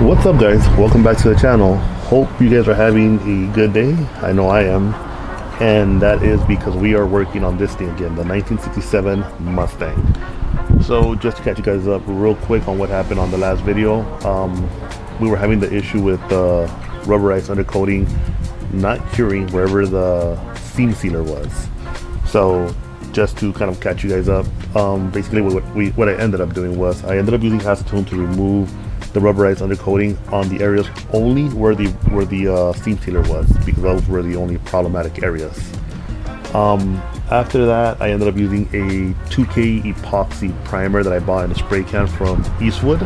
What's up, guys? Welcome back to the channel. Hope you guys are having a good day. I know I am, and that is because we are working on this thing again, the 1967 Mustang. So just to catch you guys up real quick on what happened on the last video, we were having the issue with the rubberized undercoating not curing wherever the seam sealer was. So just to kind of catch you guys up, basically what I ended up doing was I ended up using acetone to remove the rubberized undercoating on the areas only where the seam sealer was, because those were the only problematic areas. After that, I ended up using a 2K epoxy primer that I bought in a spray can from Eastwood,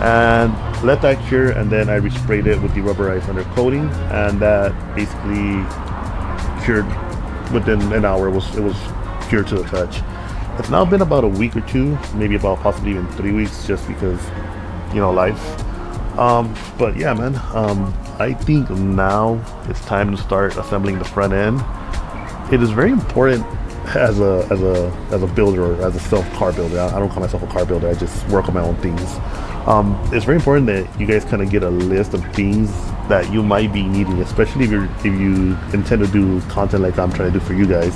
and let that cure, and then I resprayed it with the rubberized undercoating, and that basically cured within an hour. It was cured to the touch. It's now been about a week or two, maybe about possibly even 3 weeks, just because, you know, life. But yeah, man, I think now it's time to start assembling the front end. It is very important as a builder, or as a self-car builder. I don't call myself a car builder, I just work on my own things. It's very important that you guys kind of get a list of things that you might be needing, especially if you intend to do content like I'm trying to do for you guys.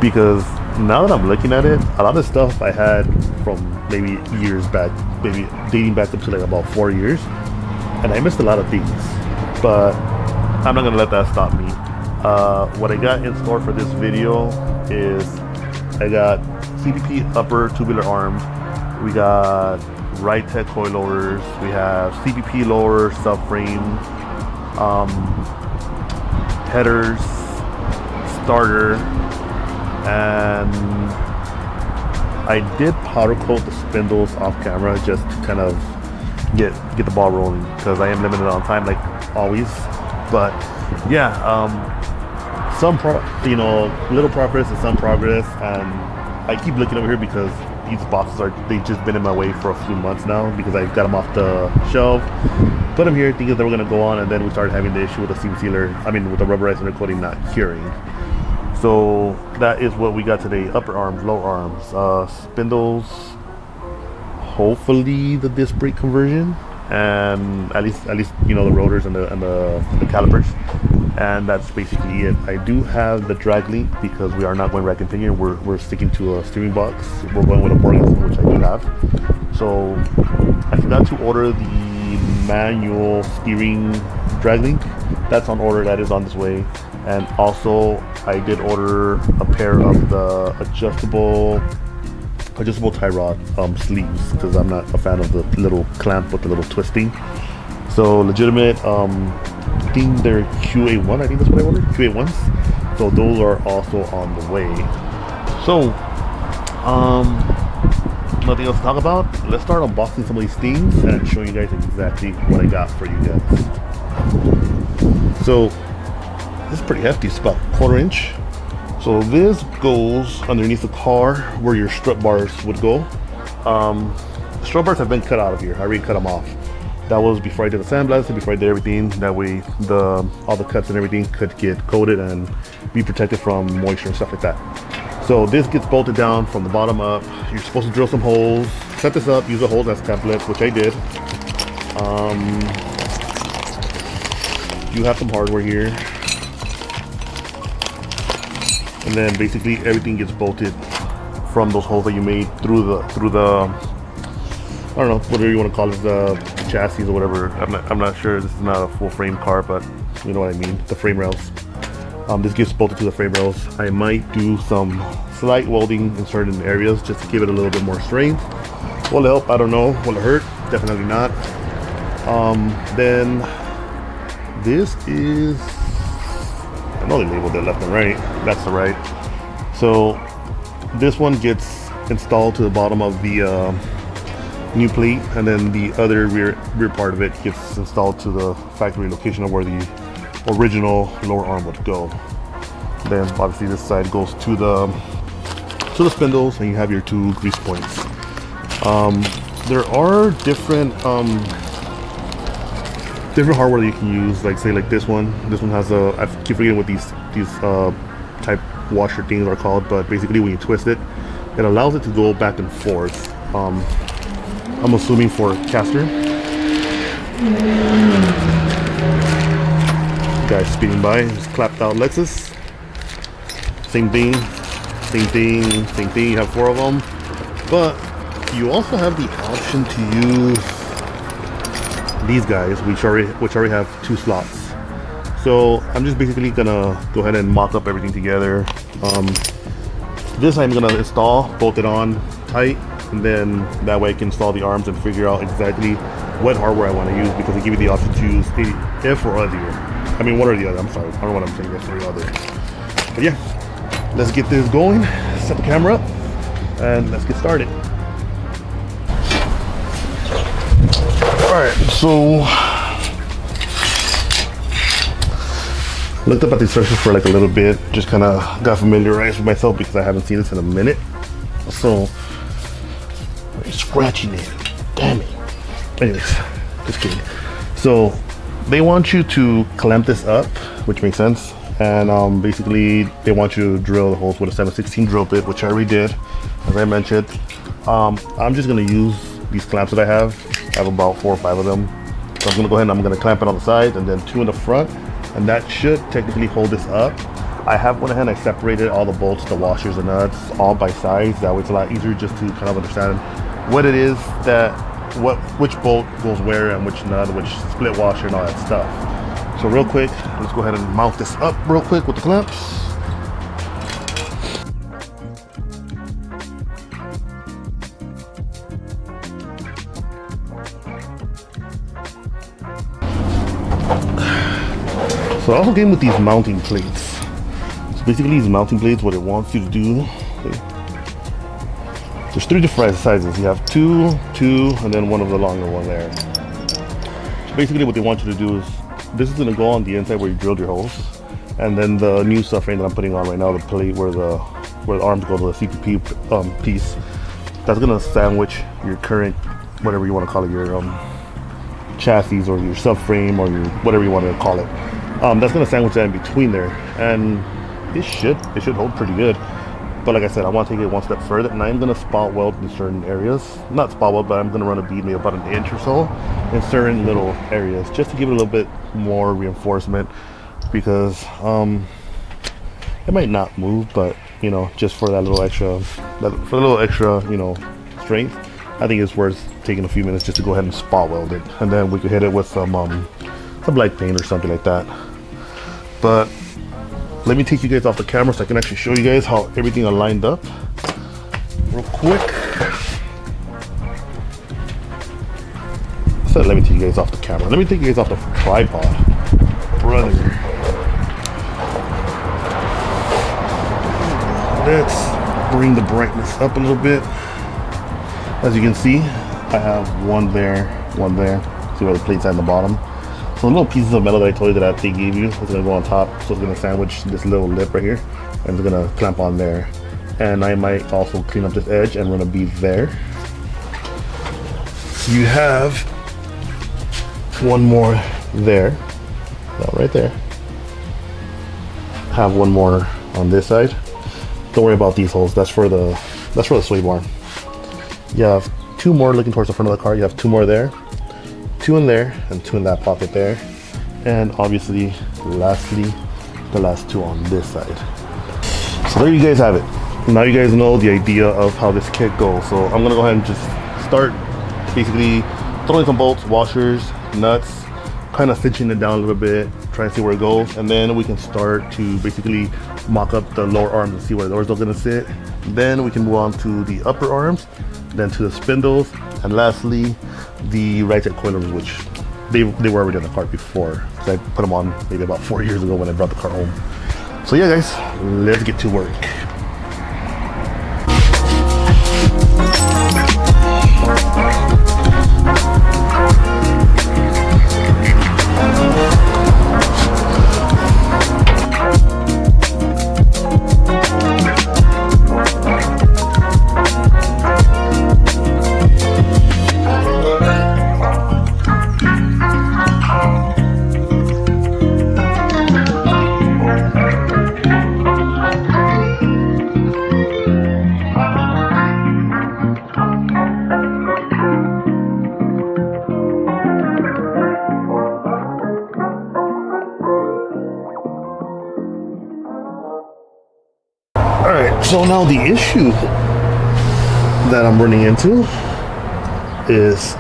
Because now that I'm looking at it, a lot of stuff I had from maybe years back, maybe dating back up to like about 4 years, and I missed a lot of things, but I'm not gonna let that stop me. What I got in store for this video is I got CPP upper tubular arms, we got Ridetech coilovers, we have CPP lower subframe, headers, starter, and I did powder coat the spindles off camera just to kind of get the ball rolling, because I am limited on time like always. But yeah, little progress and some progress, and I keep looking over here because these boxes they've just been in my way for a few months now, because I got them off the shelf, put them here thinking they were going to go on, and then we started having the issue with the seam sealer, with the rubberized undercoating not curing. So that is what we got today: upper arms, lower arms, spindles, hopefully the disc brake conversion, and at least the rotors and the calipers, and that's basically it. I do have the drag link because we are not going rack and pinion. We're sticking to a steering box. We're going with a Morgan, which I do have. So I forgot to order the manual steering drag link. That's on order. That is on this way. And also I did order a pair of the adjustable tie rod sleeves, because I'm not a fan of the little clamp with the little twisting. So legitimate, I think they're QA1, I think that's what I ordered, QA1s. So those are also on the way. So nothing else to talk about. Let's start unboxing some of these things and showing you guys exactly what I got for you guys. So this is pretty hefty. It's about 1/4 inch. So this goes underneath the car where your strut bars would go. Strut bars have been cut out of here. I already cut them off. That was before I did the sandblasting, before I did everything. That way all the cuts and everything could get coated and be protected from moisture and stuff like that. So this gets bolted down from the bottom up. You're supposed to drill some holes, set this up, use the holes as templates, which I did. You have some hardware here. And then basically everything gets bolted from those holes that you made through the I don't know, whatever you want to call it, the chassis or whatever. I'm not sure. This is not a full frame car, but you know what I mean, the frame rails. This gets bolted to the frame rails. I might do some slight welding in certain areas just to give it a little bit more strength. Will it help? I don't know. Will it hurt? Definitely not. Then this is, I know they labeled it left and right. That's the right. So this one gets installed to the bottom of the new plate, and then the other rear part of it gets installed to the factory location of where the original lower arm would go. Then obviously this side goes to the spindles, and you have your 2 grease points. There are different hardware that you can use, like say like this one. This one has I keep forgetting what these type washer things are called, but basically when you twist it, it allows it to go back and forth. I'm assuming for caster. Guy speeding by, just clapped out Lexus. Same thing, same thing, same thing. You have 4 of them, but you also have the option to use these guys, which already have 2 slots. So I'm just basically gonna go ahead and mock up everything together. This I'm gonna install, bolt it on tight, and then that way I can install the arms and figure out exactly what hardware I want to use, because they give you the option to use the F or other. I mean, one or the other. I'm sorry, I don't know what I'm saying, F or the other. But yeah, let's get this going. Set the camera up and let's get started. Alright, so looked up at the instructions for like a little bit, just kind of got familiarized with myself because I haven't seen this in a minute. So scratching it, damn it. Anyways, just kidding. So they want you to clamp this up, which makes sense, and basically they want you to drill the holes with a 7/16 drill bit, which I already did, as I mentioned. I'm just gonna use these clamps that I have. I have about 4 or 5 of them. So I'm gonna go ahead and I'm gonna clamp it on the sides and then 2 in the front, and that should technically hold this up. I have went ahead and I separated all the bolts, the washers, and nuts, all by size. That way it's a lot easier just to kind of understand what it is that, which bolt goes where and which nut, which split washer and all that stuff. So real quick, let's go ahead and mount this up real quick with the clamps. So I also came with these mounting plates. So basically these mounting plates, what it wants you to do, there's 3 different sizes. You have 2, 2, and then one of the longer one there. So basically what they want you to do is, this is gonna go on the inside where you drilled your holes. And then the new subframe that I'm putting on right now, the plate where the arms go to the CPP piece, that's gonna sandwich your current, whatever you wanna call it, your chassis or your subframe or your, whatever you wanna call it. That's gonna sandwich that in between there. And it should hold pretty good. But like I said, I want to take it one step further, and I'm going to spot weld in certain areas. Not spot weld, but I'm going to run a bead maybe about 1 inch or so in certain little areas, just to give it a little bit more reinforcement, because it might not move, but you know, just for that little extra, you know, strength, I think it's worth taking a few minutes just to go ahead and spot weld it, and then we could hit it with some light paint or something like that. But let me take you guys off the camera so I can actually show you guys how everything are lined up real quick. So let me take you guys off the camera. Let me take you guys off the tripod. Brother. Let's bring the brightness up a little bit. As you can see, I have one there, one there. See where the plate's at in the bottom? So little pieces of metal that I told you that they gave you is going to go on top, so it's going to sandwich this little lip right here, and it's going to clamp on there. And I might also clean up this edge and run a bead there. You have one more there, right there. Have one more on this side. Don't worry about these holes. That's for the sway bar. You have 2 more looking towards the front of the car. You have 2 more there. 2 in there and 2 in that pocket there, and obviously lastly the last 2 on this side. So there you guys have it. Now you guys know the idea of how this kit goes. So I'm gonna go ahead and just start basically throwing some bolts, washers, nuts, kind of cinching it down a little bit, trying to see where it goes, and then we can start to basically mock up the lower arms and see where those are going to sit. Then we can move on to the upper arms, then to the spindles, and lastly the Ridetech coilovers, which they were already on the car before, because I put them on maybe about 4 years ago when I brought the car home. So yeah guys, let's get to work. So now the issue that I'm running into is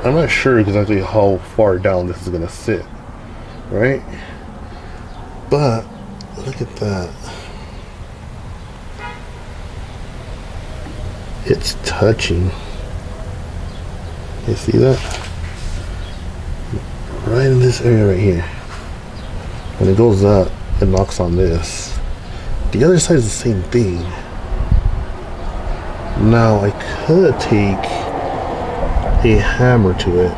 I'm not sure exactly how far down this is gonna sit, right? But look at that. It's touching. You see that? Right in this area right here. When it goes up, it knocks on this. The other side is the same thing. Now I could take a hammer to it.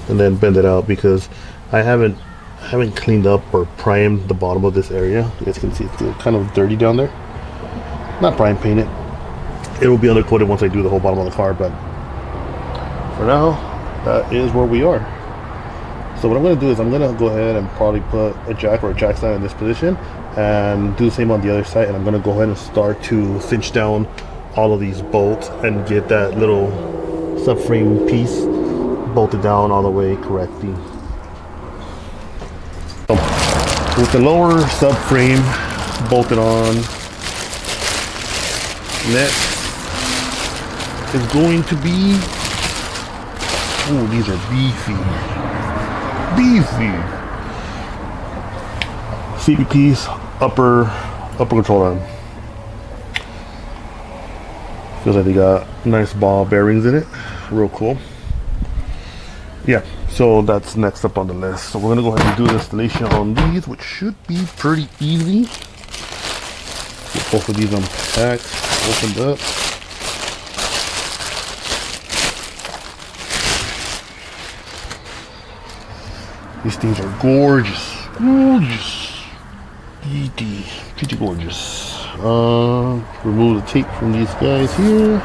And then bend it out, because I haven't cleaned up or primed the bottom of this area. You guys can see it's still kind of dirty down there. Not prime painted. It will be undercoated once I do the whole bottom of the car, but for now, that is where we are. So what I'm going to do is I'm going to go ahead and probably put a jack or a jack stand in this position and do the same on the other side, and I'm going to go ahead and start to cinch down all of these bolts and get that little subframe piece bolted down all the way correctly. So with the lower subframe bolted on, next is going to be, oh, these are beefy. CPP's upper control arm. Feels like they got nice ball bearings in it. Real cool. Yeah, so that's next up on the list. So we're gonna go ahead and do the installation on these, which should be pretty easy. Get both of these unpacked, opened up. These things are gorgeous. Pretty gorgeous. Remove the tape from these guys here.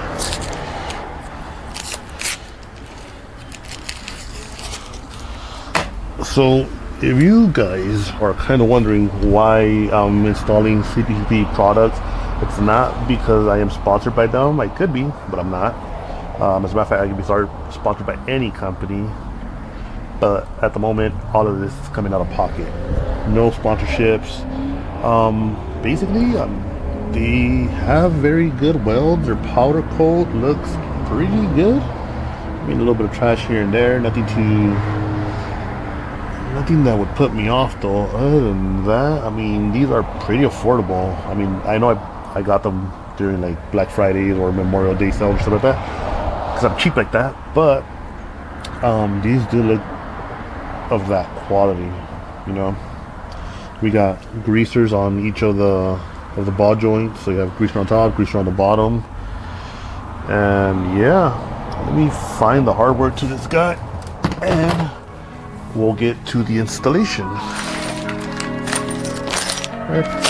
So if you guys are kind of wondering why I'm installing CPP products, it's not because I am sponsored by them. I could be, but I'm not. As a matter of fact, I could be sponsored by any company. But at the moment, all of this is coming out of pocket. No sponsorships. Basically, they have very good welds. Their powder coat looks pretty good. I mean, a little bit of trash here and there. Nothing that would put me off though. Other than that, I mean, these are pretty affordable. I mean, I know I got them during like Black Fridays or Memorial Day sales or stuff like that, because I'm cheap like that. But these do look of that quality, you know. We got greasers on each of the ball joints, so you have greaser on top, greaser on the bottom. And yeah, let me find the hardware to this guy and we'll get to the installation. All right.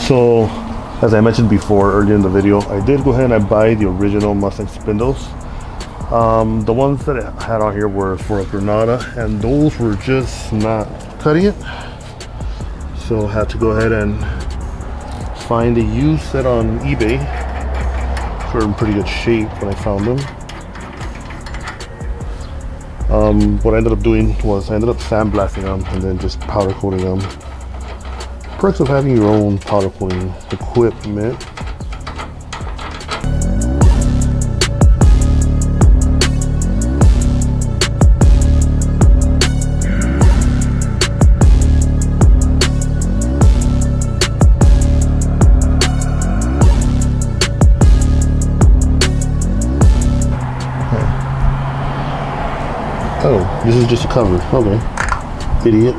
So, as I mentioned before earlier in the video, I did go ahead and buy the original Mustang spindles. The ones that I had on here were for a Granada, and those were just not cutting it. So I had to go ahead and find a used set on eBay. They were in pretty good shape when I found them. What I ended up doing was I ended up sandblasting them and then just powder coating them. Perks of having your own powder coating equipment. Oh, this is just a cover. Okay. Idiot.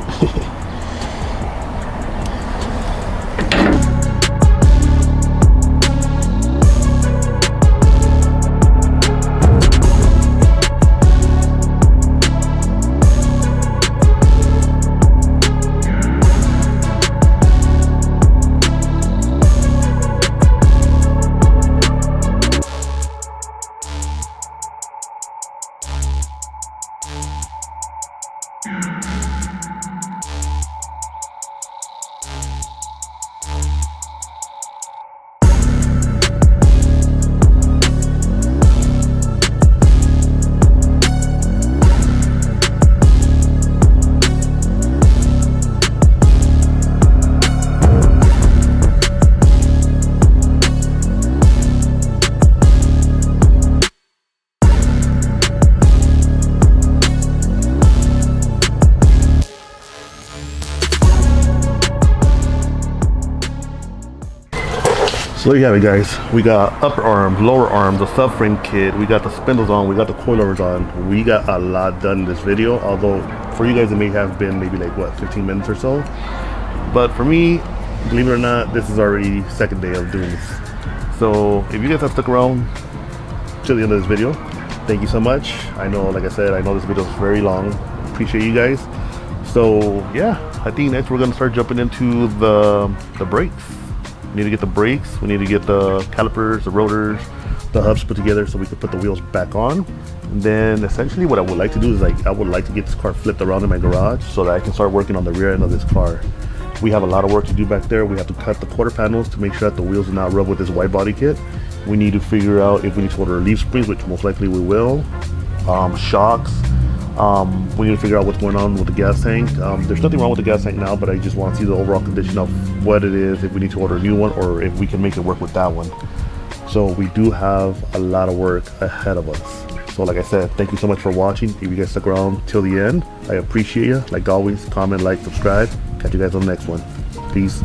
So there you have it, guys. We got upper arm, lower arm, the subframe kit, we got the spindles on, we got the coilovers on. We got a lot done in this video, although for you guys it may have been maybe like what, 15 minutes or so, but for me, believe it or not, this is already second day of doing this. So if you guys have stuck around to the end of this video, thank you so much. I know, like I said, I know this video is very long. Appreciate you guys. So yeah, I think next we're gonna start jumping into the brakes. We need to get the brakes, we need to get the calipers, the rotors, the hubs put together so we can put the wheels back on. And then essentially what I would like to do is I would like to get this car flipped around in my garage so that I can start working on the rear end of this car. We have a lot of work to do back there. We have to cut the quarter panels to make sure that the wheels do not rub with this wide body kit. We need to figure out if we need to order leaf springs, which most likely we will, shocks. We need to figure out what's going on with the gas tank. There's nothing wrong with the gas tank now, but I just want to see the overall condition of what it is, if we need to order a new one or if we can make it work with that one. So we do have a lot of work ahead of us. So like I said, thank you so much for watching. If you guys stuck around till the end, I appreciate you. Like always, comment, like, subscribe. Catch you guys on the next one. Peace.